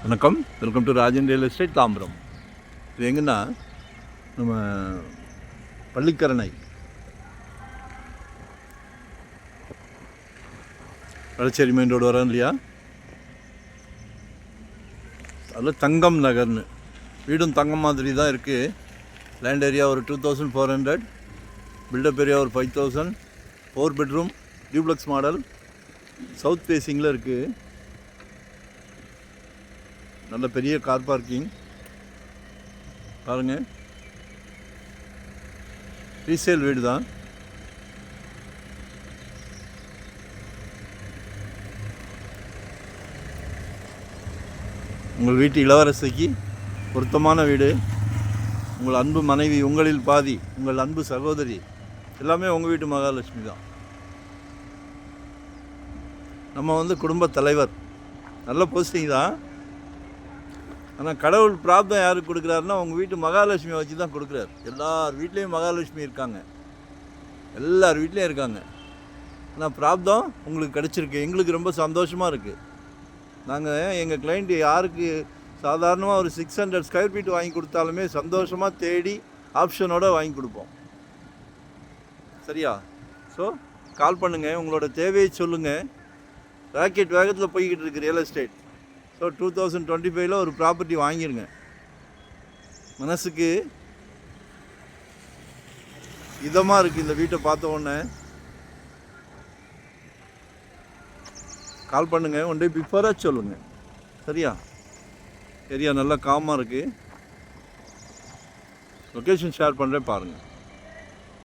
வணக்கம், welcome to Rajan real estate Tambaram. இது எங்கன்னா நம்ம பள்ளிக்கரணை வடச்சேரி மெயின் ரோடு வரோம் இல்லையா, அதில் தங்கம் நகர்னு வீடும் தங்கம் மாதிரி தான் இருக்குது. லேண்ட் ஏரியா ஒரு 2400, பில்டப் ஏரியா ஒரு 5000, 4 பெட்ரூம் டியூப்ளக்ஸ் மாடல், சவுத் ஃபேஸிங்கில் இருக்குது. நல்ல பெரிய கார் பார்க்கிங் பாருங்கள். ரீசேல் வீடு தான். உங்கள் வீட்டு இளவரசிக்கு பொருத்தமான வீடு. உங்கள் அன்பு மனைவி, உங்களில் பாதி, உங்கள் அன்பு சகோதரி, எல்லாமே உங்கள் வீட்டு மகாலட்சுமி தான். நம்ம குடும்ப தலைவர். நல்ல போஸ்டிங் தான். ஆனால் கடவுள் பிராப்தம் யாருக்கு கொடுக்குறாருன்னா உங்கள் வீட்டு மகாலட்சுமியை வச்சு தான் கொடுக்குறாரு. எல்லார் வீட்லேயும் மகாலட்சுமி இருக்காங்க, எல்லார் வீட்லேயும் இருக்காங்க. ஆனால் பிராப்தம் உங்களுக்கு கிடச்சிருக்கு. எங்களுக்கு ரொம்ப சந்தோஷமாக இருக்குது. நாங்கள் எங்கள் கிளைண்ட் யாருக்கு சாதாரணமாக ஒரு 600 ஸ்கொயர் ஃபீட் வாங்கி கொடுத்தாலுமே சந்தோஷமாக தேடி ஆப்ஷனோடு வாங்கி கொடுப்போம். சரியா? ஸோ கால் பண்ணுங்கள், உங்களோட தேவையை சொல்லுங்கள். ராக்கெட் வேகத்தில் போய்கிட்டு இருக்கு ரியல் எஸ்டேட். ஸோ 2025 ஒரு ப்ராப்பர்ட்டி வாங்கிடுங்க. மனசுக்கு இதமாக இருக்குது இந்த வீட்டை பார்த்த உடனே. கால் பண்ணுங்கள், ஒன் டே பிஃபோராக சொல்லுங்கள். சரியா? ஏரியா நல்லா காமாக இருக்குது. லொக்கேஷன் ஷேர் பண்ணுறேன், பாருங்கள்.